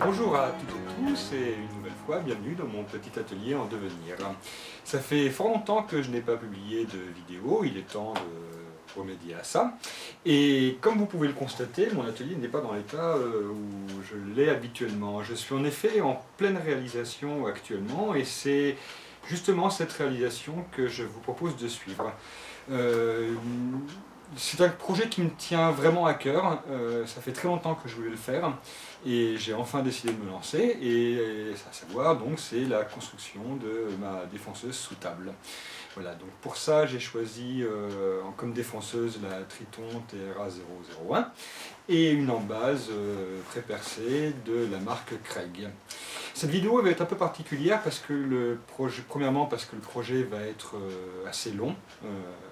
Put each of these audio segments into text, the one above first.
Bonjour à toutes et tous et une nouvelle fois, bienvenue dans mon petit atelier en devenir. Ça fait fort longtemps que je n'ai pas publié de vidéo, il est temps de remédier à ça. Et comme vous pouvez le constater, mon atelier n'est pas dans l'état où je l'ai habituellement. Je suis en effet en pleine réalisation actuellement et c'est justement cette réalisation que je vous propose de suivre. C'est un projet qui me tient vraiment à cœur, ça fait très longtemps que je voulais le faire et j'ai enfin décidé de me lancer et à savoir donc c'est la construction de ma défonceuse sous table. Voilà, donc pour ça j'ai choisi comme défonceuse la Triton TRA001 et une embase prépercée de la marque Craig. Cette vidéo va être un peu particulière parce que premièrement parce que le projet va être assez long.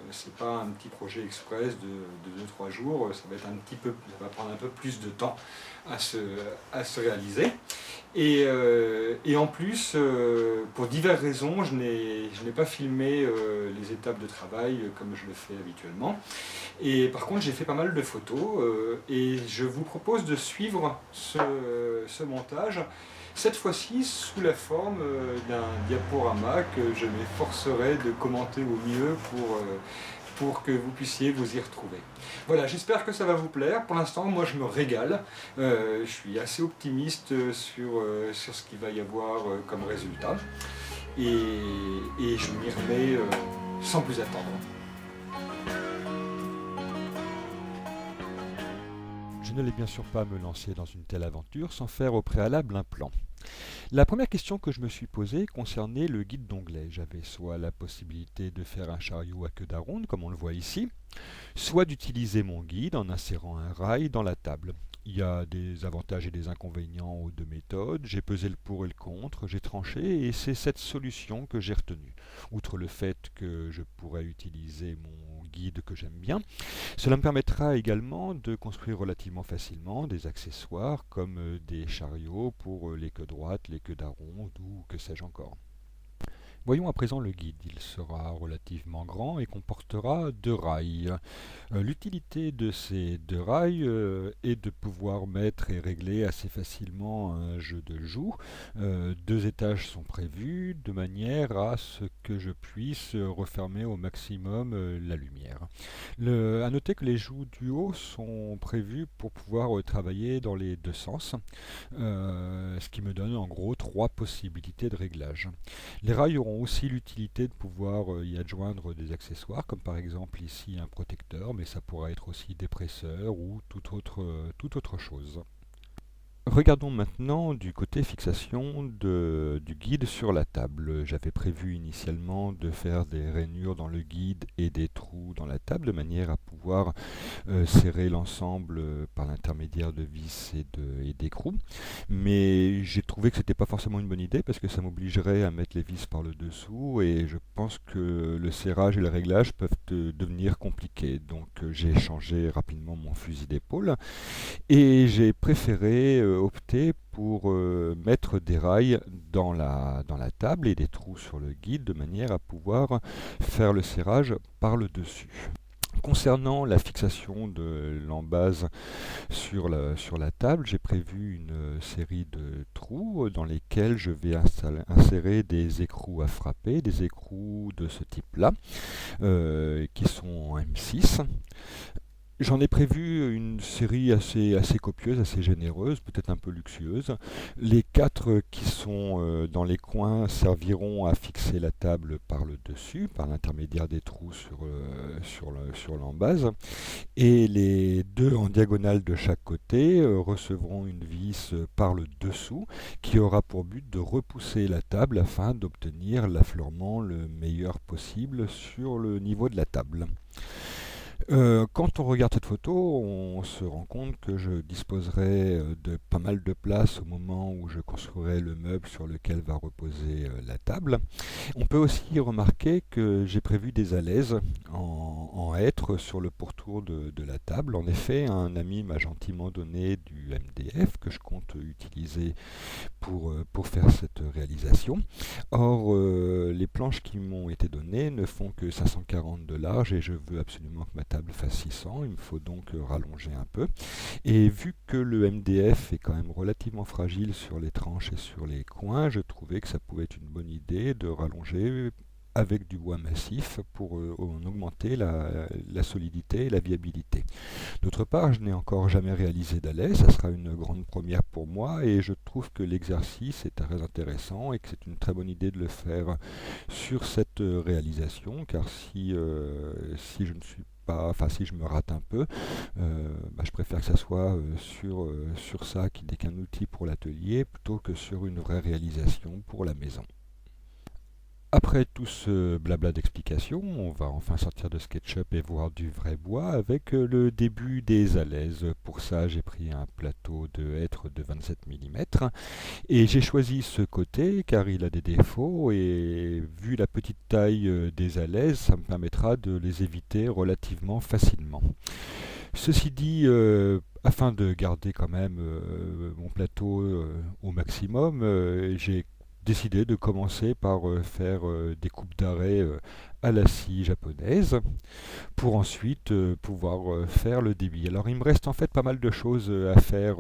C'est pas un petit projet express de 2-3 jours, ça va prendre un peu plus de temps à se réaliser. Et en plus, pour diverses raisons, je n'ai pas filmé les étapes de travail comme je le fais habituellement. Et par contre, j'ai fait pas mal de photos et je vous propose de suivre ce montage, cette fois-ci sous la forme d'un diaporama que je m'efforcerai de commenter au mieux pour que vous puissiez vous y retrouver. Voilà, j'espère que ça va vous plaire. Pour l'instant, moi je me régale. Je suis assez optimiste sur ce qu'il va y avoir comme résultat. Et je m'y remets sans plus attendre. Je n'allais bien sûr pas me lancer dans une telle aventure sans faire au préalable un plan. La première question que je me suis posée concernait le guide d'onglet. J'avais soit la possibilité de faire un chariot à queue d'aronde, comme on le voit ici, soit d'utiliser mon guide en insérant un rail dans la table. Il y a des avantages et des inconvénients aux deux méthodes. J'ai pesé le pour et le contre, j'ai tranché et c'est cette solution que j'ai retenue. Outre le fait que je pourrais utiliser mon guide que j'aime bien, cela me permettra également de construire relativement facilement des accessoires comme des chariots pour les queues droites, les queues d'aronde ou que sais-je encore. Voyons à présent le guide. Il sera relativement grand et comportera 2 rails. L'utilité de ces 2 rails est de pouvoir mettre et régler assez facilement un jeu de joue. 2 étages sont prévus de manière à ce que je puisse refermer au maximum la lumière. À noter que les joues du haut sont prévues pour pouvoir travailler dans les deux sens, ce qui me donne en gros 3 possibilités de réglage. Les rails auront aussi l'utilité de pouvoir y adjoindre des accessoires, comme par exemple ici un protecteur, mais ça pourra être aussi des presseurs ou toute autre chose. Regardons maintenant du côté fixation du guide sur la table. J'avais prévu initialement de faire des rainures dans le guide et des trous dans la table de manière à pouvoir serrer l'ensemble par l'intermédiaire de vis et d'écrous. Mais j'ai trouvé que c'était pas forcément une bonne idée parce que ça m'obligerait à mettre les vis par le dessous et je pense que le serrage et le réglage peuvent devenir compliqués. Donc j'ai changé rapidement mon fusil d'épaule et j'ai préféré opter pour mettre des rails dans la table et des trous sur le guide de manière à pouvoir faire le serrage par le dessus. Concernant la fixation de l'embase sur la table, j'ai prévu une série de trous dans lesquels je vais insérer des écrous à frapper, des écrous de ce type-là, qui sont en M6. J'en ai prévu une série assez copieuse, assez généreuse, peut-être un peu luxueuse. Les 4 qui sont dans les coins serviront à fixer la table par le dessus, par l'intermédiaire des trous sur l'embase. Et les 2 en diagonale de chaque côté recevront une vis par le dessous qui aura pour but de repousser la table afin d'obtenir l'affleurement le meilleur possible sur le niveau de la table. Quand on regarde cette photo, on se rend compte que je disposerai de pas mal de place au moment où je construirai le meuble sur lequel va reposer la table. On peut aussi remarquer que j'ai prévu des alaises en hêtre sur le pourtour de la table. En effet, un ami m'a gentiment donné du MDF que je compte utiliser pour faire cette réalisation. Or, les planches qui m'ont été données ne font que 540 de large et je veux absolument que ma table fasse 600, il me faut donc rallonger un peu. Et vu que le MDF est quand même relativement fragile sur les tranches et sur les coins, je trouvais que ça pouvait être une bonne idée de rallonger avec du bois massif pour en augmenter la solidité et la viabilité. D'autre part, je n'ai encore jamais réalisé d'allais, ça sera une grande première pour moi et je trouve que l'exercice est très intéressant et que c'est une très bonne idée de le faire sur cette réalisation, car si je ne suis pas, enfin si je me rate un peu, je préfère que ça soit sur ça qui n'est qu'un outil pour l'atelier plutôt que sur une vraie réalisation pour la maison. Après tout ce blabla d'explication, on va enfin sortir de SketchUp et voir du vrai bois avec le début des alaises. Pour ça, j'ai pris un plateau de hêtre de 27 mm et j'ai choisi ce côté car il a des défauts et vu la petite taille des alaises, ça me permettra de les éviter relativement facilement. Ceci dit, afin de garder quand même mon plateau au maximum, j'ai décidé de commencer par faire des coupes d'arrêt à la scie japonaise pour ensuite pouvoir faire le débit. Alors il me reste en fait pas mal de choses à faire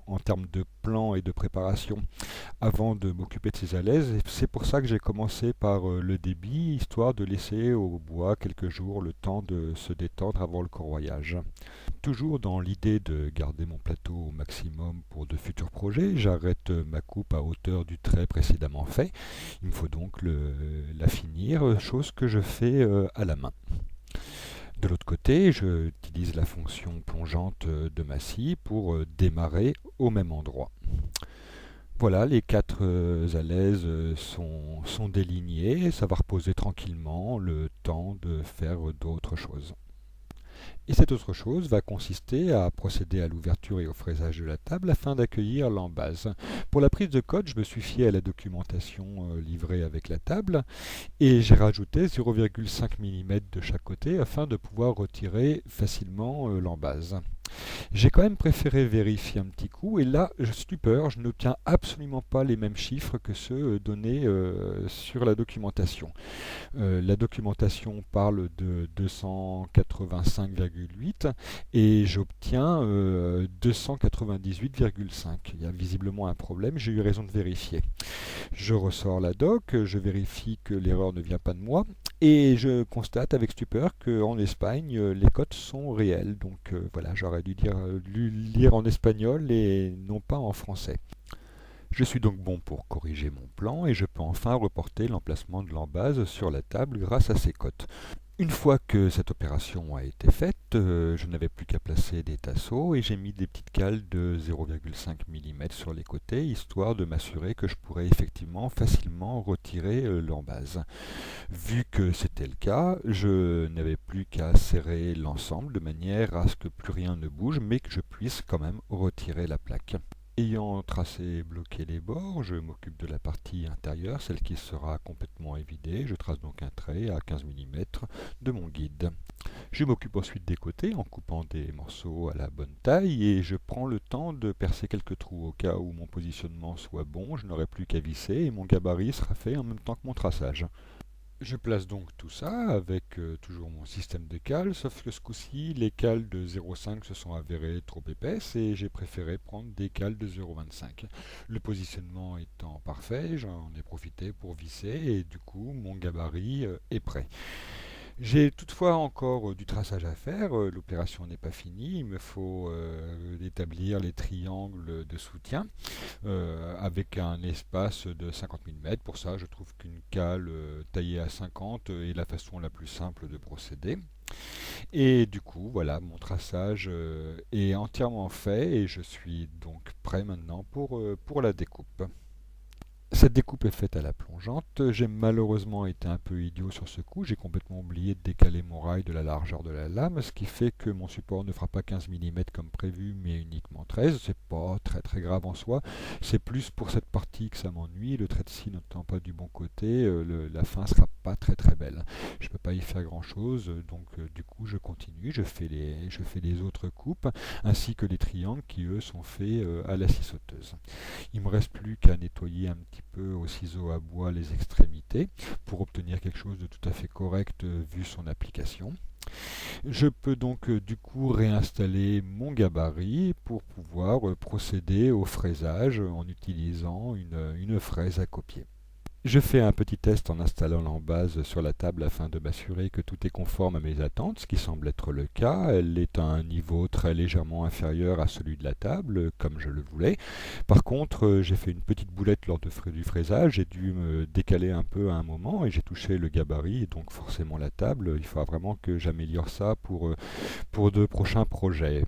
en termes de plan et de préparation avant de m'occuper de ces alaises. Et c'est pour ça que j'ai commencé par le débit, histoire de laisser au bois quelques jours le temps de se détendre avant le corroyage. Toujours dans l'idée de garder mon plateau au maximum pour de futurs projets, j'arrête ma coupe à hauteur du trait précédemment fait. Il me faut donc la finir, chose que je fais à la main. De l'autre côté, j'utilise la fonction plongeante de ma scie pour démarrer au même endroit. Voilà, les quatre alaises sont délignées, ça va reposer tranquillement le temps de faire d'autres choses. Et cette autre chose va consister à procéder à l'ouverture et au fraisage de la table afin d'accueillir l'embase. Pour la prise de code, je me suis fié à la documentation livrée avec la table et j'ai rajouté 0,5 mm de chaque côté afin de pouvoir retirer facilement l'embase. J'ai quand même préféré vérifier un petit coup et là, stupeur, je n'obtiens absolument pas les mêmes chiffres que ceux donnés sur la documentation. La documentation parle de 285,8 et j'obtiens 298,5. Il y a visiblement un problème, j'ai eu raison de vérifier. Je ressors la doc, je vérifie que l'erreur ne vient pas de moi et je constate avec stupeur qu'en Espagne, les cotes sont réelles. Donc voilà, j'aurais dû lire en espagnol et non pas en français. Je suis donc bon pour corriger mon plan et je peux enfin reporter l'emplacement de l'embase sur la table grâce à ces cotes. Une fois que cette opération a été faite, je n'avais plus qu'à placer des tasseaux et j'ai mis des petites cales de 0,5 mm sur les côtés, histoire de m'assurer que je pourrais effectivement facilement retirer l'embase. Vu que c'était le cas, je n'avais plus qu'à serrer l'ensemble de manière à ce que plus rien ne bouge, mais que je puisse quand même retirer la plaque. Ayant tracé et bloqué les bords, je m'occupe de la partie intérieure, celle qui sera complètement évidée. Je trace donc un trait à 15 mm de mon guide. Je m'occupe ensuite des côtés en coupant des morceaux à la bonne taille et je prends le temps de percer quelques trous au cas où mon positionnement soit bon. Je n'aurai plus qu'à visser et mon gabarit sera fait en même temps que mon traçage. Je place donc tout ça avec toujours mon système de cales, sauf que ce coup-ci, les cales de 0,5 se sont avérées trop épaisses et j'ai préféré prendre des cales de 0,25. Le positionnement étant parfait, j'en ai profité pour visser et du coup, mon gabarit est prêt. J'ai toutefois encore du traçage à faire, l'opération n'est pas finie, il me faut établir les triangles de soutien avec un espace de 50 mm. Pour ça, je trouve qu'une cale taillée à 50 est la façon la plus simple de procéder. Et du coup, voilà, mon traçage est entièrement fait et je suis donc prêt maintenant pour la découpe. Cette découpe est faite à la plongeante. J'ai malheureusement été un peu idiot sur ce coup. J'ai complètement oublié de décaler mon rail de la largeur de la lame, ce qui fait que mon support ne fera pas 15 mm comme prévu, mais uniquement 13. C'est pas très très grave en soi. C'est plus pour cette partie que ça m'ennuie. Le trait de scie n'étant pas du bon côté, la fin sera pas très très belle. Je peux pas y faire grand chose, donc du coup je continue. Je fais les autres coupes, ainsi que les triangles qui eux sont faits à la scie sauteuse. Il me reste plus qu'à nettoyer un petit peu au ciseau à bois les extrémités pour obtenir quelque chose de tout à fait correct vu son application. Je peux donc du coup réinstaller mon gabarit pour pouvoir procéder au fraisage en utilisant une fraise à copier. Je fais un petit test en installant l'embase sur la table afin de m'assurer que tout est conforme à mes attentes, ce qui semble être le cas. Elle est à un niveau très légèrement inférieur à celui de la table, comme je le voulais. Par contre, j'ai fait une petite boulette lors du fraisage, j'ai dû me décaler un peu à un moment et j'ai touché le gabarit et donc forcément la table. Il faudra vraiment que j'améliore ça pour de prochains projets.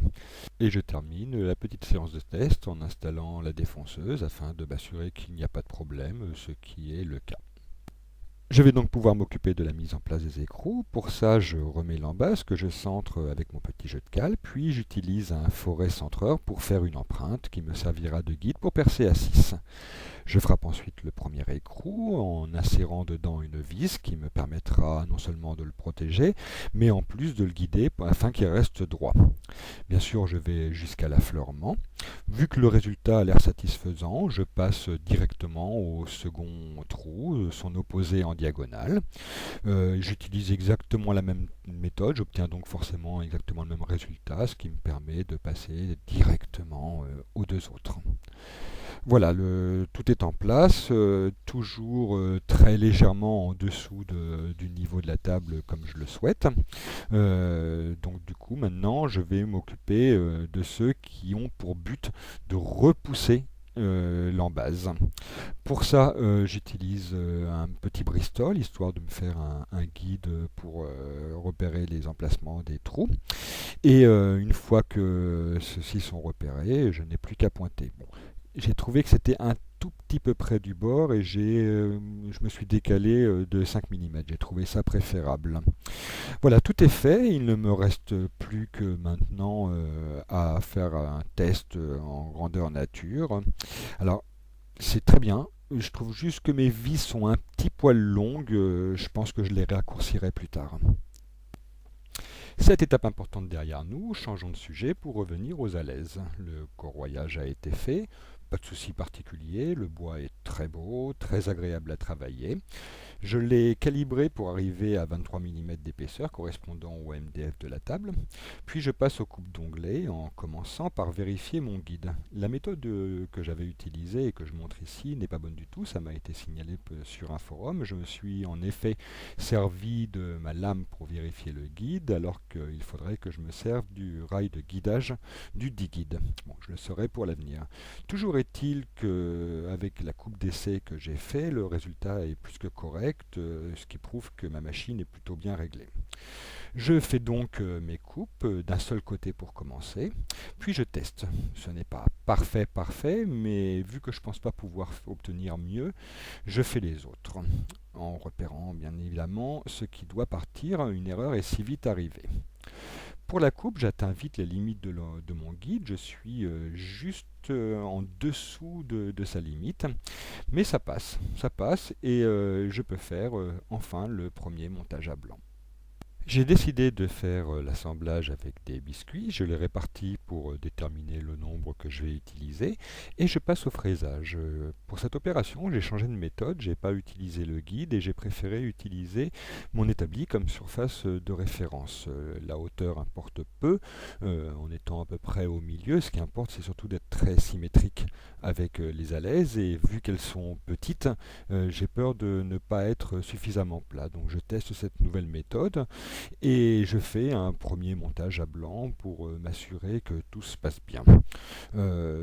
Et je termine la petite séance de test en installant la défonceuse afin de m'assurer qu'il n'y a pas de problème, ce qui est le cas. Je vais donc pouvoir m'occuper de la mise en place des écrous. Pour ça, je remets l'embase que je centre avec mon petit jeu de cale, puis j'utilise un forêt centreur pour faire une empreinte qui me servira de guide pour percer à 6. Je frappe ensuite le premier écrou en insérant dedans une vis qui me permettra non seulement de le protéger, mais en plus de le guider afin qu'il reste droit. Bien sûr, je vais jusqu'à l'affleurement. Vu que le résultat a l'air satisfaisant, je passe directement au second trou, son opposé en diagonale. J'utilise exactement la même méthode, j'obtiens donc forcément exactement le même résultat, ce qui me permet de passer directement aux deux autres. Voilà, tout est en place, toujours très légèrement en dessous du niveau de la table comme je le souhaite. Donc du coup, maintenant, je vais m'occuper de ceux qui ont pour but de repousser l'embase. Pour ça, j'utilise un petit Bristol, histoire de me faire un guide pour repérer les emplacements des trous. Et une fois que ceux-ci sont repérés, je n'ai plus qu'à pointer. Bon, j'ai trouvé que c'était un tout petit peu près du bord et je me suis décalé de 5 mm. J'ai trouvé ça préférable. Voilà, tout est fait. Il ne me reste plus que maintenant à faire un test en grandeur nature. Alors, c'est très bien. Je trouve juste que mes vis sont un petit poil longues. Je pense que je les raccourcirai plus tard. Cette étape importante derrière nous, changeons de sujet pour revenir aux alaises. Le corroyage a été fait, pas de souci particulier, le bois est très beau, très agréable à travailler. Je l'ai calibré pour arriver à 23 mm d'épaisseur correspondant au MDF de la table. Puis je passe aux coupes d'onglets en commençant par vérifier mon guide. La méthode que j'avais utilisée et que je montre ici n'est pas bonne du tout, ça m'a été signalé sur un forum. Je me suis en effet servi de ma lame pour vérifier le guide alors qu'il faudrait que je me serve du rail de guidage du D-Guide. Bon, je le saurai pour l'avenir. Toujours est-il qu'avec la coupe d'essai que j'ai fait, le résultat est plus que correct, ce qui prouve que ma machine est plutôt bien réglée. Je fais donc mes coupes d'un seul côté pour commencer, puis je teste. Ce n'est pas parfait, mais vu que je ne pense pas pouvoir obtenir mieux, je fais les autres, en repérant bien évidemment ce qui doit partir, une erreur est si vite arrivée. Pour la coupe, j'atteins vite les limites de mon guide, je suis juste en dessous de sa limite, mais ça passe et je peux faire enfin le premier montage à blanc. J'ai décidé de faire l'assemblage avec des biscuits, je les répartis pour déterminer le nombre que je vais utiliser et je passe au fraisage. Pour cette opération, j'ai changé de méthode, j'ai pas utilisé le guide et j'ai préféré utiliser mon établi comme surface de référence. La hauteur importe peu, en étant à peu près au milieu, ce qui importe c'est surtout d'être très symétrique avec les alaises et vu qu'elles sont petites, j'ai peur de ne pas être suffisamment plat. Donc je teste cette nouvelle méthode. Et je fais un premier montage à blanc pour m'assurer que tout se passe bien.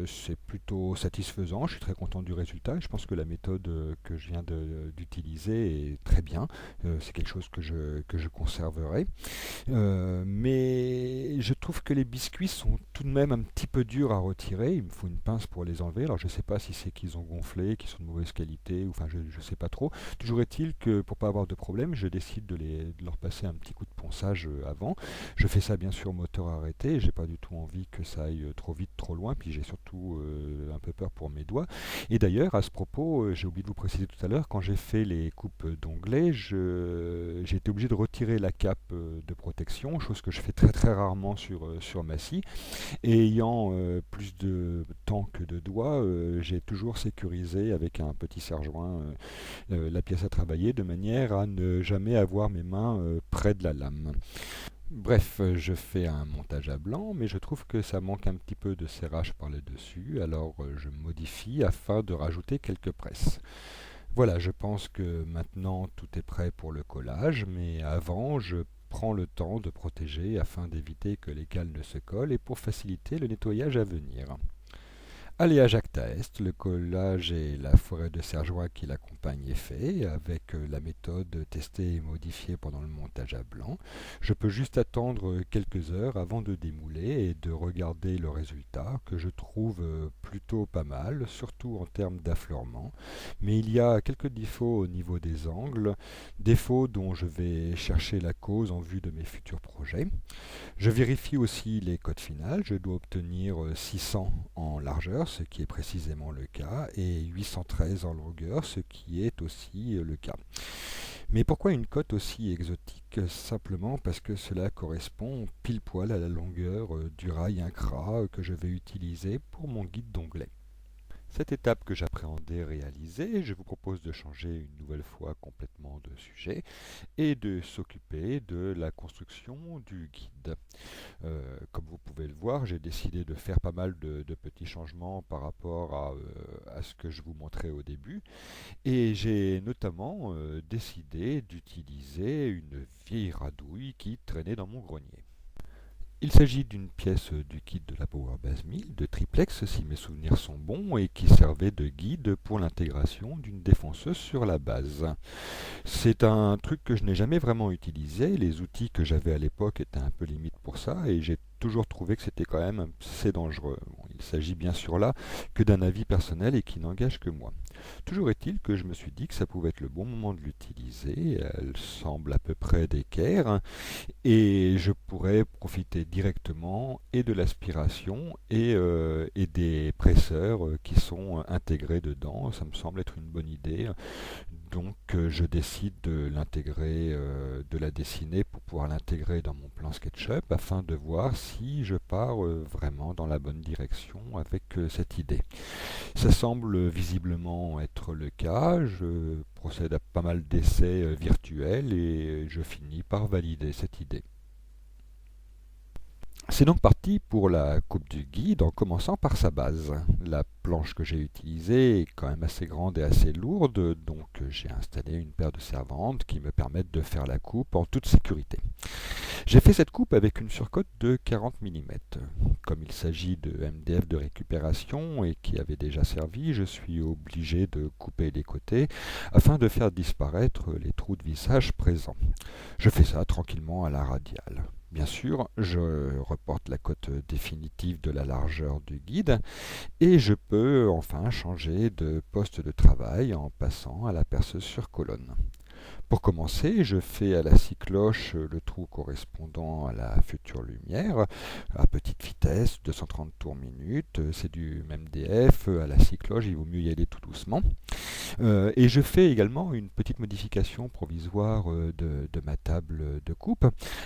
C'est plutôt satisfaisant, je suis très content du résultat. Je pense que la méthode que je viens d'utiliser est très bien. C'est quelque chose que je conserverai. Mais je trouve que les biscuits sont tout de même un petit peu durs à retirer. Il me faut une pince pour les enlever. Alors je ne sais pas si c'est qu'ils ont gonflé, qu'ils sont de mauvaise qualité, ou enfin je ne sais pas trop. Toujours est-il que pour pas avoir de problème, je décide de leur passer un petit coup de ponçage avant. Je fais ça bien sûr moteur arrêté, j'ai pas du tout envie que ça aille trop vite, trop loin, puis j'ai surtout un peu peur pour mes doigts. Et d'ailleurs, à ce propos, j'ai oublié de vous préciser tout à l'heure, quand j'ai fait les coupes d'onglets, j'ai été obligé de retirer la cape de protection, chose que je fais très très rarement sur ma scie. Et ayant plus de temps que de doigts, j'ai toujours sécurisé avec un petit serre-joint la pièce à travailler de manière à ne jamais avoir mes mains près de la lame. Bref, je fais un montage à blanc, mais je trouve que ça manque un petit peu de serrage par le dessus, alors je modifie afin de rajouter quelques presses. Voilà, je pense que maintenant tout est prêt pour le collage, mais avant je prends le temps de protéger afin d'éviter que les cales ne se collent et pour faciliter le nettoyage à venir. Alliage acta est, le collage et la forêt de sergeois qui l'accompagne est fait, avec la méthode testée et modifiée pendant le montage à blanc. Je peux juste attendre quelques heures avant de démouler et de regarder le résultat, que je trouve plutôt pas mal, surtout en termes d'affleurement. Mais il y a quelques défauts au niveau des angles, défauts dont je vais chercher la cause en vue de mes futurs projets. Je vérifie aussi les codes finales, je dois obtenir 600 en largeur, ce qui est précisément le cas, et 813 en longueur, ce qui est aussi le cas. Mais pourquoi une cote aussi exotique? Simplement parce que cela correspond pile poil à la longueur du rail Incra que je vais utiliser pour mon guide d'onglet. Cette étape que j'appréhendais réalisée, je vous propose de changer une nouvelle fois complètement de sujet et de s'occuper de la construction du guide. Comme vous pouvez le voir, j'ai décidé de faire pas mal de petits changements par rapport à ce que je vous montrais au début. Et j'ai notamment décidé d'utiliser une vieille radouille qui traînait dans mon grenier. Il s'agit d'une pièce du kit de la Power Base 1000 de triplex si mes souvenirs sont bons et qui servait de guide pour l'intégration d'une défonceuse sur la base. C'est un truc que je n'ai jamais vraiment utilisé, les outils que j'avais à l'époque étaient un peu limites pour ça et j'ai toujours trouvé que c'était quand même assez dangereux. Bon, il s'agit bien sûr là que d'un avis personnel et qui n'engage que moi. Toujours est-il que je me suis dit que ça pouvait être le bon moment de l'utiliser, elle semble à peu près d'équerre et je pourrais profiter directement et de l'aspiration et des presseurs qui sont intégrés dedans. Ça me semble être une bonne idée. Donc je décide de l'intégrer, de la dessiner pour pouvoir l'intégrer dans mon plan SketchUp afin de voir si je pars vraiment dans la bonne direction avec cette idée. Ça semble visiblement être le cas. Je procède à pas mal d'essais virtuels et je finis par valider cette idée. C'est donc parti pour la coupe du guide en commençant par sa base. La planche que j'ai utilisée est quand même assez grande et assez lourde, donc j'ai installé une paire de servantes qui me permettent de faire la coupe en toute sécurité. J'ai fait cette coupe avec une surcote de 40 mm. Comme il s'agit de MDF de récupération et qui avait déjà servi, je suis obligé de couper les côtés afin de faire disparaître les trous de vissage présents. Je fais ça tranquillement à la radiale. Bien sûr, je reporte la cote définitive de la largeur du guide et je peux enfin changer de poste de travail en passant à la perceuse sur colonne. Pour commencer, je fais à la scie cloche le trou correspondant à la future lumière, à petite vitesse, 230 tours minute, c'est du MDF, à la scie cloche, il vaut mieux y aller tout doucement. Et je fais également une petite modification provisoire de ma table de coupe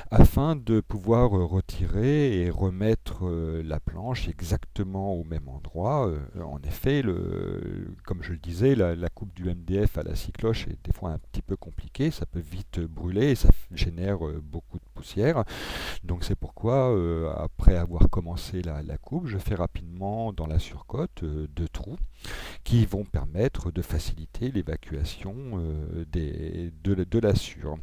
afin de pouvoir retirer et remettre la planche exactement au même endroit. En effet, comme je le disais, la coupe du MDF à la scie cloche est des fois un petit peu compliquée, ça peut vite brûler et ça génère beaucoup de poussière. Donc c'est pourquoi, après avoir commencé la coupe, je fais rapidement dans la surcote 2 trous qui vont permettre de faciliter l'évacuation de la sûre.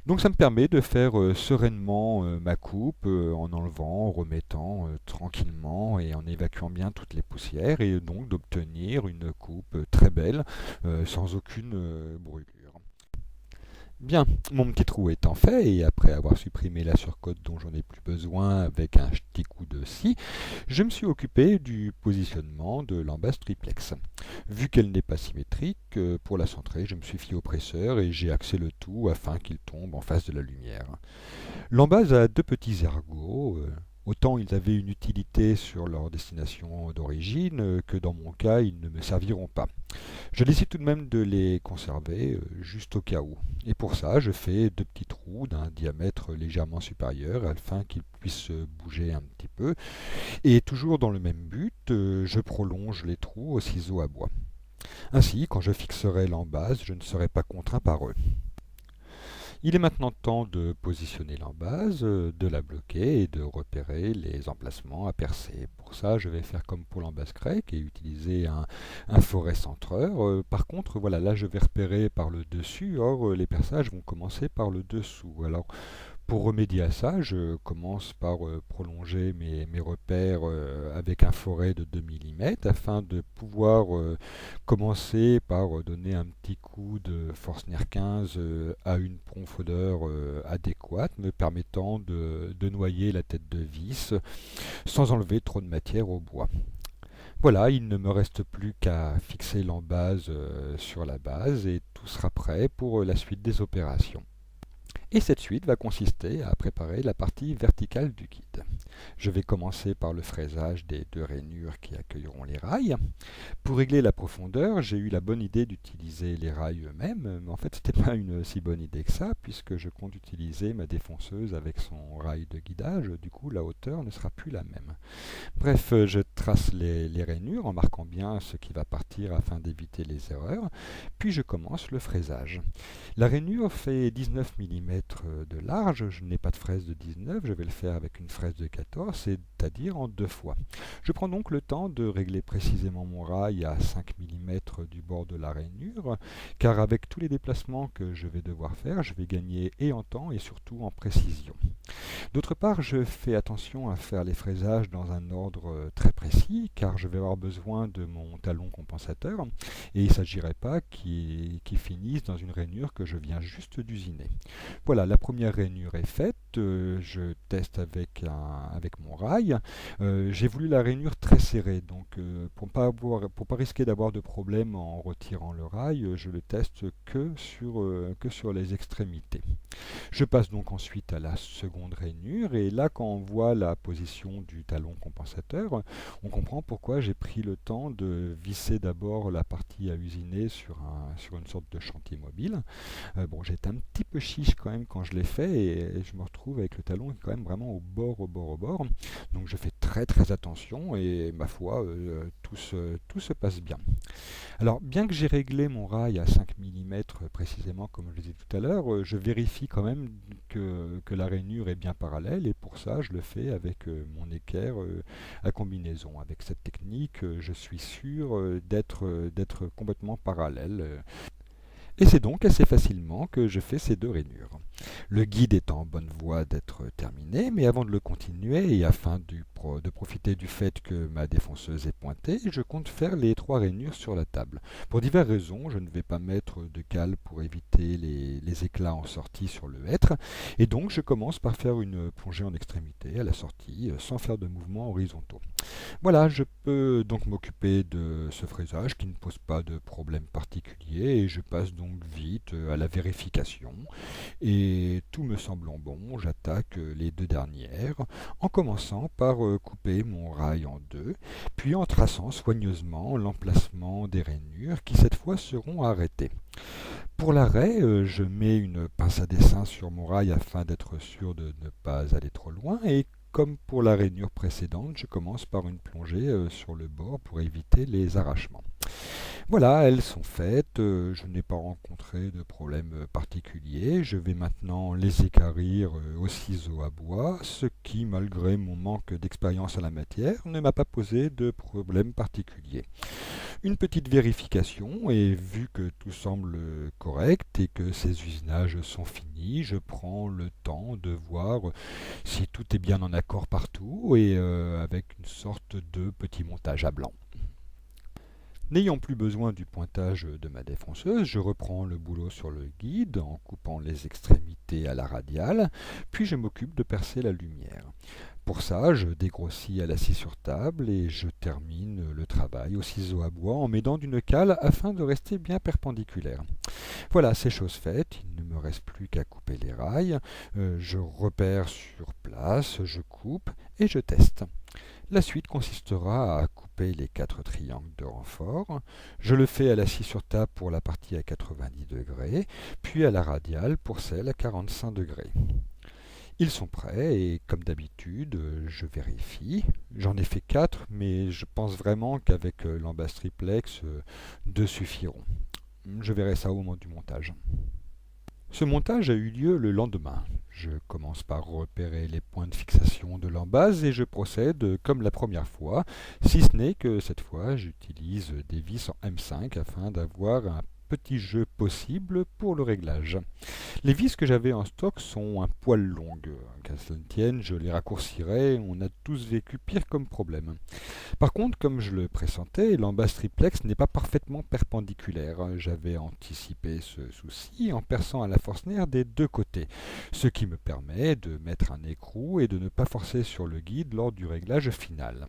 Donc ça me permet de faire sereinement ma coupe en enlevant, en remettant tranquillement et en évacuant bien toutes les poussières et donc d'obtenir une coupe très belle sans aucune brûlure. Bien, mon petit trou étant fait, et après avoir supprimé la surcote dont j'en ai plus besoin avec un petit coup de scie, je me suis occupé du positionnement de l'embase triplex. Vu qu'elle n'est pas symétrique, pour la centrer, je me suis fié au presseur et j'ai axé le tout afin qu'il tombe en face de la lumière. L'embase a 2 petits ergots. Autant ils avaient une utilité sur leur destination d'origine que dans mon cas ils ne me serviront pas. Je décide tout de même de les conserver juste au cas où. Et pour ça, je fais 2 petits trous d'un diamètre légèrement supérieur afin qu'ils puissent bouger un petit peu. Et toujours dans le même but, je prolonge les trous au ciseau à bois. Ainsi, quand je fixerai l'embase, je ne serai pas contraint par eux. Il est maintenant temps de positionner l'embase, de la bloquer et de repérer les emplacements à percer. Pour ça, je vais faire comme pour l'embase grecque et utiliser un forêt centreur. Par contre, voilà, là je vais repérer par le dessus, or les perçages vont commencer par le dessous. Alors, pour remédier à ça, je commence par prolonger mes repères avec un forêt de 2 mm afin de pouvoir commencer par donner un petit coup de Forstner 15 à une profondeur adéquate, me permettant de noyer la tête de vis sans enlever trop de matière au bois. Voilà, il ne me reste plus qu'à fixer l'embase sur la base et tout sera prêt pour la suite des opérations. Et cette suite va consister à préparer la partie verticale du guide. Je vais commencer par le fraisage des 2 rainures qui accueilleront les rails. Pour régler la profondeur, j'ai eu la bonne idée d'utiliser les rails eux-mêmes, mais en fait ce n'était pas une si bonne idée que ça, puisque je compte utiliser ma défonceuse avec son rail de guidage, du coup la hauteur ne sera plus la même. Bref, je trace les rainures en marquant bien ce qui va partir afin d'éviter les erreurs, puis je commence le fraisage. La rainure fait 19 mm de large, je n'ai pas de fraise de 19, je vais le faire avec une fraise de 14, c'est-à-dire en 2 fois. Je prends donc le temps de régler précisément mon rail à 5 mm du bord de la rainure, car avec tous les déplacements que je vais devoir faire, je vais gagner et en temps et surtout en précision. D'autre part, je fais attention à faire les fraisages dans un ordre très précis, car je vais avoir besoin de mon talon compensateur, et il ne s'agirait pas qu'il finisse dans une rainure que je viens juste d'usiner. Voilà, la première rainure est faite, je teste avec mon rail. J'ai voulu la rainure très serrée, donc pour pas risquer d'avoir de problème en retirant le rail, je le teste que sur les extrémités. Je passe donc ensuite à la seconde rainure et là quand on voit la position du talon compensateur, on comprend pourquoi j'ai pris le temps de visser d'abord la partie à usiner sur une sorte de chantier mobile. Bon, j'étais un petit peu chiche quand même quand je l'ai fait et je me retrouve avec le talon quand même vraiment au bord, au bord, au bord. Donc je fais très très attention et ma foi, tout se passe bien. Alors, bien que j'ai réglé mon rail à 5 mm précisément, comme je le disais tout à l'heure, je vérifie quand même que la rainure est bien parallèle, et pour ça, je le fais avec mon équerre à combinaison. Avec cette technique, je suis sûr d'être complètement parallèle. Et c'est donc assez facilement que je fais ces 2 rainures. Le guide est en bonne voie d'être terminé, mais avant de le continuer et afin de profiter du fait que ma défonceuse est pointée, je compte faire les 3 rainures sur la table. Pour diverses raisons, je ne vais pas mettre de cale pour éviter les éclats en sortie sur le hêtre, et donc je commence par faire une plongée en extrémité à la sortie sans faire de mouvements horizontaux. Voilà, je peux donc m'occuper de ce fraisage qui ne pose pas de problème particulier et je passe donc vite à la vérification. Et tout me semblant bon, j'attaque les 2 dernières en commençant par couper mon rail en 2, puis en traçant soigneusement l'emplacement des rainures qui cette fois seront arrêtées. Pour l'arrêt, je mets une pince à dessin sur mon rail afin d'être sûr de ne pas aller trop loin et comme pour la rainure précédente, je commence par une plongée sur le bord pour éviter les arrachements. Voilà, elles sont faites, je n'ai pas rencontré de problème particulier. Je vais maintenant les équarrir au ciseau à bois, ce qui, malgré mon manque d'expérience en la matière, ne m'a pas posé de problème particulier. Une petite vérification, et vu que tout semble correct et que ces usinages sont finis, je prends le temps de voir si tout est bien en accord partout et avec une sorte de petit montage à blanc. N'ayant plus besoin du pointage de ma défonceuse, je reprends le boulot sur le guide en coupant les extrémités à la radiale, puis je m'occupe de percer la lumière. Pour ça, je dégrossis à la scie sur table et je termine le travail au ciseau à bois en m'aidant d'une cale afin de rester bien perpendiculaire. Voilà, c'est chose faite, il ne me reste plus qu'à couper les rails. Je repère sur place, je coupe et je teste. La suite consistera à couper les 4 triangles de renfort. Je le fais à la scie sur table pour la partie à 90 degrés, puis à la radiale pour celle à 45 degrés. Ils sont prêts et comme d'habitude, je vérifie. J'en ai fait 4, mais je pense vraiment qu'avec l'embase triplex, 2 suffiront. Je verrai ça au moment du montage. Ce montage a eu lieu le lendemain. Je commence par repérer les points de fixation de l'embase et je procède comme la première fois, si ce n'est que cette fois j'utilise des vis en M5 afin d'avoir un petit jeu possible pour le réglage. Les vis que j'avais en stock sont un poil longues. Qu'à cela ne tienne, je les raccourcirai, on a tous vécu pire comme problème. Par contre, comme je le pressentais, l'embase triplex n'est pas parfaitement perpendiculaire. J'avais anticipé ce souci en perçant à la Forstner des deux côtés, ce qui me permet de mettre un écrou et de ne pas forcer sur le guide lors du réglage final.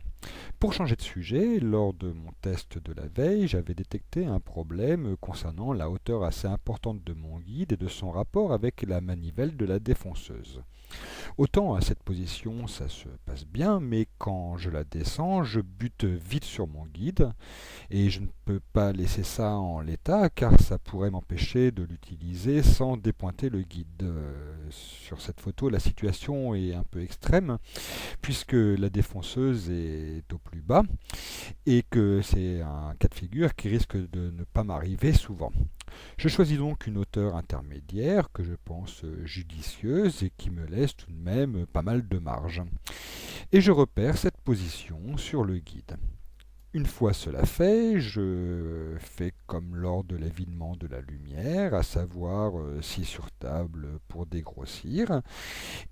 Pour changer de sujet, lors de mon test de la veille, j'avais détecté un problème concernant la hauteur assez importante de mon guide et de son rapport avec la manivelle de la défonceuse. Autant à cette position ça se passe bien, mais quand je la descends, je bute vite sur mon guide et je ne peux pas laisser ça en l'état car ça pourrait m'empêcher de l'utiliser sans dépointer le guide. Sur cette photo, la situation est un peu extrême puisque la défonceuse est au plus bas et que c'est un cas de figure qui risque de ne pas m'arriver souvent. Je choisis donc une hauteur intermédiaire que je pense judicieuse et qui me laisse tout de même pas mal de marge. Et je repère cette position sur le guide. Une fois cela fait, je fais comme lors de l'évitement de la lumière, à savoir scie sur table pour dégrossir,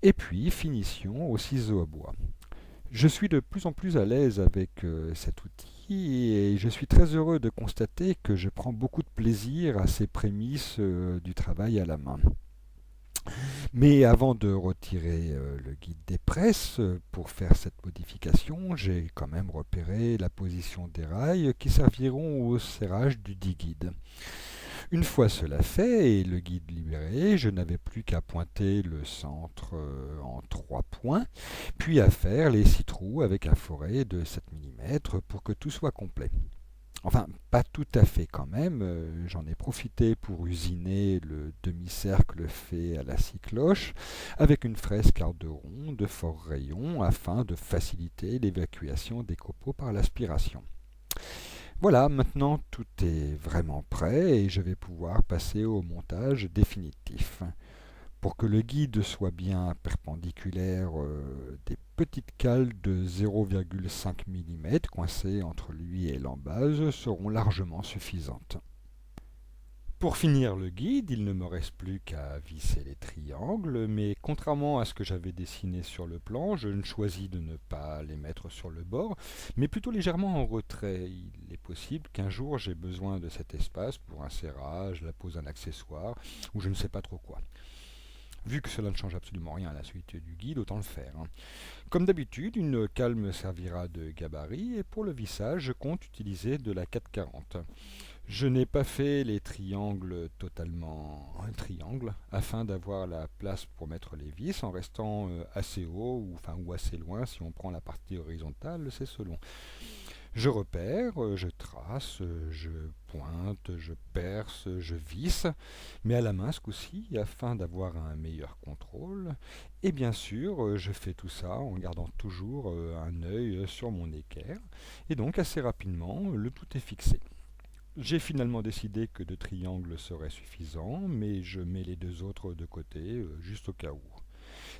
et puis finition au ciseau à bois. Je suis de plus en plus à l'aise avec cet outil et je suis très heureux de constater que je prends beaucoup de plaisir à ces prémices du travail à la main. Mais avant de retirer le guide des presses pour faire cette modification, j'ai quand même repéré la position des rails qui serviront au serrage du dit guide. Une fois cela fait et le guide libéré, je n'avais plus qu'à pointer le centre en 3 points, puis à faire les 6 trous avec un foret de 7 mm pour que tout soit complet. Enfin, pas tout à fait quand même, j'en ai profité pour usiner le demi-cercle fait à la scie cloche avec une fraise quart-de-rond de fort rayon afin de faciliter l'évacuation des copeaux par l'aspiration. Voilà, maintenant tout est vraiment prêt et je vais pouvoir passer au montage définitif. Pour que le guide soit bien perpendiculaire, des petites cales de 0,5 mm coincées entre lui et l'embase seront largement suffisantes. Pour finir le guide, il ne me reste plus qu'à visser les triangles, mais contrairement à ce que j'avais dessiné sur le plan, je ne choisis de ne pas les mettre sur le bord, mais plutôt légèrement en retrait. Il est possible qu'un jour j'ai besoin de cet espace pour un serrage, la pose d'un accessoire, ou je ne sais pas trop quoi. Vu que cela ne change absolument rien à la suite du guide, autant le faire. Comme d'habitude, une cale me servira de gabarit et pour le vissage, je compte utiliser de la 440. Je n'ai pas fait les triangles totalement triangles afin d'avoir la place pour mettre les vis en restant assez haut ou assez loin si on prend la partie horizontale, c'est selon. Je repère, je trace, je pointe, je perce, je visse, mais à la main ce coup-ci afin d'avoir un meilleur contrôle. Et bien sûr, je fais tout ça en gardant toujours un œil sur mon équerre. Et donc assez rapidement, le tout est fixé. J'ai finalement décidé que 2 triangles seraient suffisants, mais je mets les 2 autres de côté, juste au cas où.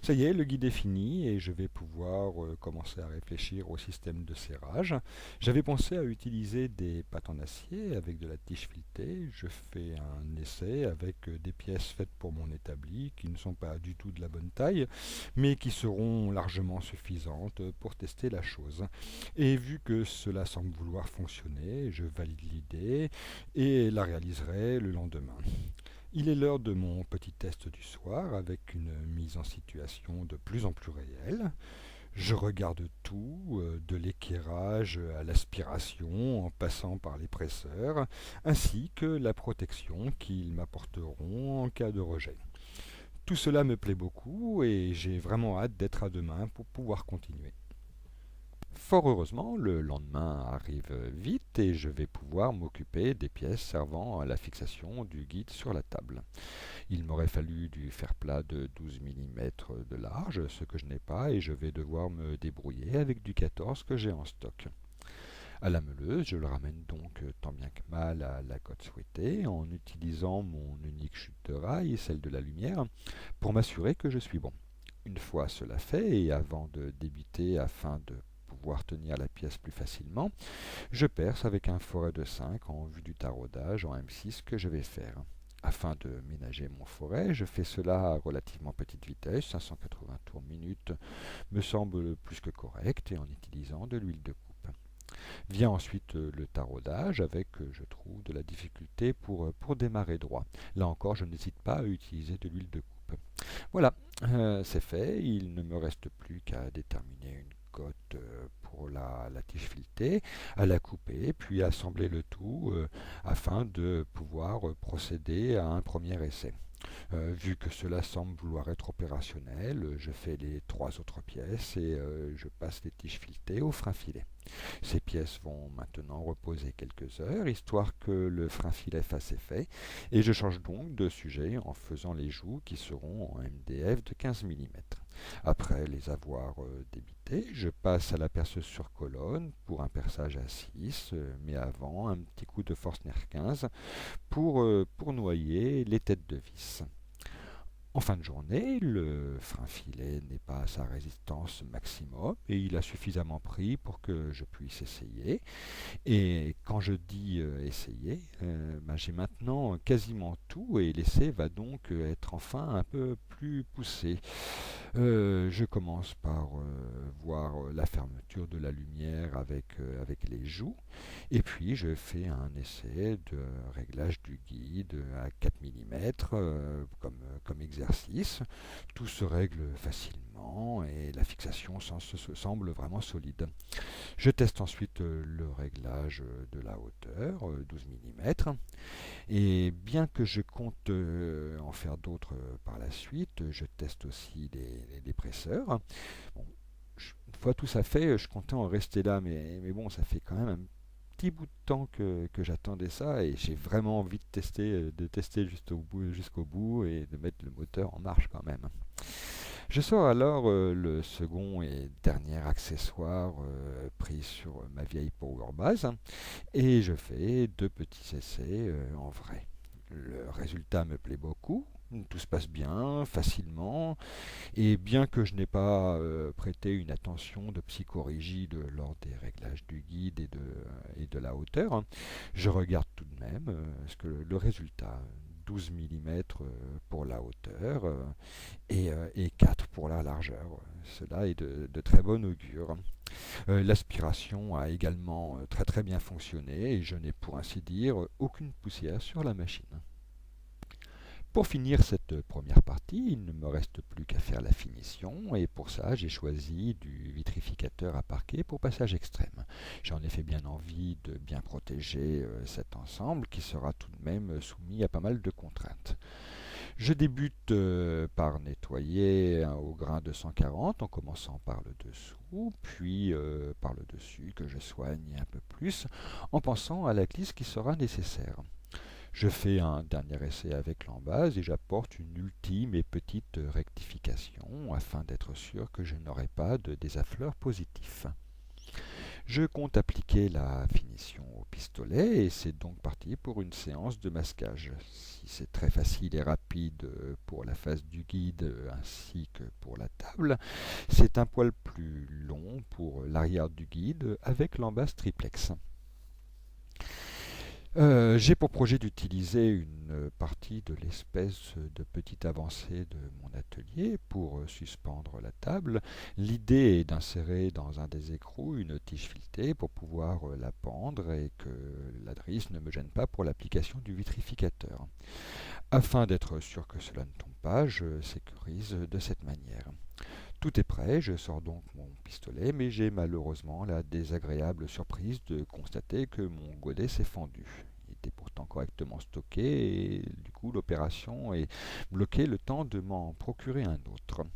Ça y est, le guide est fini et je vais pouvoir commencer à réfléchir au système de serrage. J'avais pensé à utiliser des pâtes en acier avec de la tige filetée. Je fais un essai avec des pièces faites pour mon établi qui ne sont pas du tout de la bonne taille, mais qui seront largement suffisantes pour tester la chose. Et vu que cela semble vouloir fonctionner, je valide l'idée et la réaliserai le lendemain. Il est l'heure de mon petit test du soir avec une mise en situation de plus en plus réelle. Je regarde tout, de l'équerrage à l'aspiration en passant par les presseurs, ainsi que la protection qu'ils m'apporteront en cas de rejet. Tout cela me plaît beaucoup et j'ai vraiment hâte d'être à demain pour pouvoir continuer. Fort heureusement, le lendemain arrive vite et je vais pouvoir m'occuper des pièces servant à la fixation du guide sur la table. Il m'aurait fallu du fer plat de 12 mm de large, ce que je n'ai pas, et je vais devoir me débrouiller avec du 14 que j'ai en stock. À la meuleuse, je le ramène donc tant bien que mal à la cote souhaitée en utilisant mon unique chute de rail, celle de la lumière, pour m'assurer que je suis bon. Une fois cela fait, et avant de débiter afin de pouvoir tenir la pièce plus facilement, je perce avec un foret de 5 en vue du taraudage en M6 que je vais faire. Afin de ménager mon foret, je fais cela à relativement petite vitesse, 580 tours minute me semble plus que correct, et en utilisant de l'huile de coupe. Vient ensuite le taraudage avec, je trouve, de la difficulté pour démarrer droit. Là encore, je n'hésite pas à utiliser de l'huile de coupe. Voilà, c'est fait. Il ne me reste plus qu'à déterminer une cote pour la tige filetée, à la couper, puis assembler le tout afin de pouvoir procéder à un premier essai. Vu que cela semble vouloir être opérationnel, je fais les 3 autres pièces et je passe les tiges filetées au frein filet. Ces pièces vont maintenant reposer quelques heures, histoire que le frein filet fasse effet, et je change donc de sujet en faisant les joues qui seront en MDF de 15 mm. Après les avoir débitées, je passe à la perceuse sur colonne pour un perçage à 6, mais avant un petit coup de Forstner 15 pour noyer les têtes de vis. En fin de journée, le frein filet n'est pas à sa résistance maximum et il a suffisamment pris pour que je puisse essayer. Et quand je dis essayer, j'ai maintenant quasiment tout et l'essai va donc être enfin un peu plus poussé. Je commence par voir la fermeture de la lumière avec les joues et puis je fais un essai de réglage du guide à 4 mm comme exercice. Tout se règle facilement et la fixation semble vraiment solide. Je teste ensuite le réglage de la hauteur, 12 mm. Et bien que je compte en faire d'autres par la suite, je teste aussi les presseurs. Bon, une fois tout ça fait, je comptais en rester là, mais bon, ça fait quand même un petit bout de temps que j'attendais ça et j'ai vraiment envie de tester jusqu'au bout et de mettre le moteur en marche quand même. Je sors alors le second et dernier accessoire pris sur ma vieille Powerbase et je fais 2 petits essais en vrai. Le résultat me plaît beaucoup, tout se passe bien, facilement, et bien que je n'ai pas prêté une attention de psychorigide lors des réglages du guide et de la hauteur, je regarde tout de même ce que le résultat. 12 mm pour la hauteur et 4 pour la largeur. Cela est de très bon augure. L'aspiration a également très très bien fonctionné et je n'ai pour ainsi dire aucune poussière sur la machine. Pour finir cette première partie, il ne me reste plus qu'à faire la finition et pour ça j'ai choisi du vitrificateur à parquet pour passage extrême. J'en ai fait bien envie de bien protéger cet ensemble qui sera tout de même soumis à pas mal de contraintes. Je débute par nettoyer au grain de 140 en commençant par le dessous, puis par le dessus que je soigne un peu plus en pensant à la glisse qui sera nécessaire. Je fais un dernier essai avec l'embase et j'apporte une ultime et petite rectification afin d'être sûr que je n'aurai pas de désaffleur positif. Je compte appliquer la finition au pistolet et c'est donc parti pour une séance de masquage. Si c'est très facile et rapide pour la face du guide ainsi que pour la table, c'est un poil plus long pour l'arrière du guide avec l'embase triplex. J'ai pour projet d'utiliser une partie de l'espèce de petite avancée de mon atelier pour suspendre la table. L'idée est d'insérer dans un des écrous une tige filetée pour pouvoir la pendre et que la drisse ne me gêne pas pour l'application du vitrificateur. Afin d'être sûr que cela ne tombe pas, je sécurise de cette manière. Tout est prêt, je sors donc mon pistolet, mais j'ai malheureusement la désagréable surprise de constater que mon godet s'est fendu. Il était pourtant correctement stocké et du coup l'opération est bloquée le temps de m'en procurer un autre.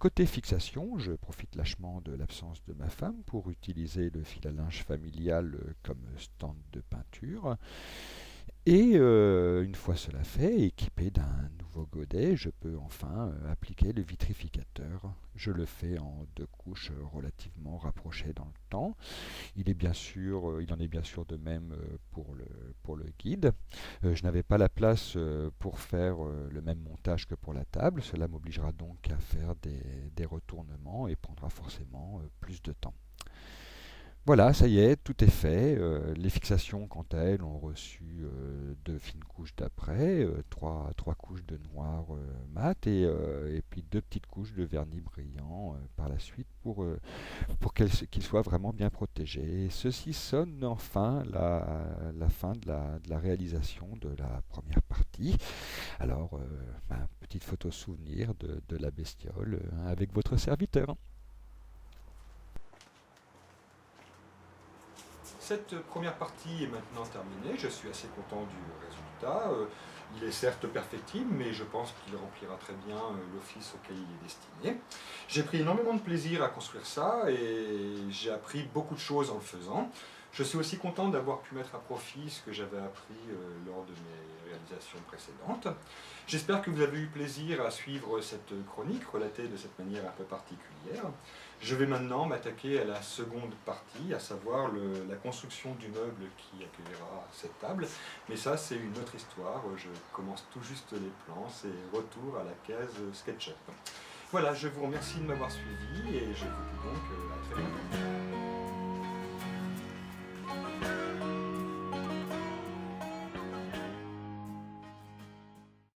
Côté fixation, je profite lâchement de l'absence de ma femme pour utiliser le fil à linge familial comme stand de peinture. Et une fois cela fait, équipé d'un nouveau godet, je peux enfin appliquer le vitrificateur. Je le fais en deux couches relativement rapprochées dans le temps. Il en est bien sûr de même pour le guide. Je n'avais pas la place pour faire le même montage que pour la table. Cela m'obligera donc à faire des retournements et prendra forcément plus de temps. Voilà, ça y est, tout est fait. Les fixations, quant à elles, ont reçu deux fines couches d'après, trois couches de noir mat et puis deux petites couches de vernis brillant par la suite pour qu'ils soient vraiment bien protégés. Et ceci sonne enfin la fin de la réalisation de la première partie. Alors, petite photo souvenir de la bestiole avec votre serviteur. Cette première partie est maintenant terminée, je suis assez content du résultat. Il est certes perfectible, mais je pense qu'il remplira très bien l'office auquel il est destiné. J'ai pris énormément de plaisir à construire ça et j'ai appris beaucoup de choses en le faisant. Je suis aussi content d'avoir pu mettre à profit ce que j'avais appris lors de mes réalisations précédentes. J'espère que vous avez eu plaisir à suivre cette chronique relatée de cette manière un peu particulière. Je vais maintenant m'attaquer à la seconde partie, à savoir la construction du meuble qui accueillera cette table. Mais ça, c'est une autre histoire. Je commence tout juste les plans. C'est retour à la case SketchUp. Voilà, je vous remercie de m'avoir suivi et je vous dis donc à très bientôt.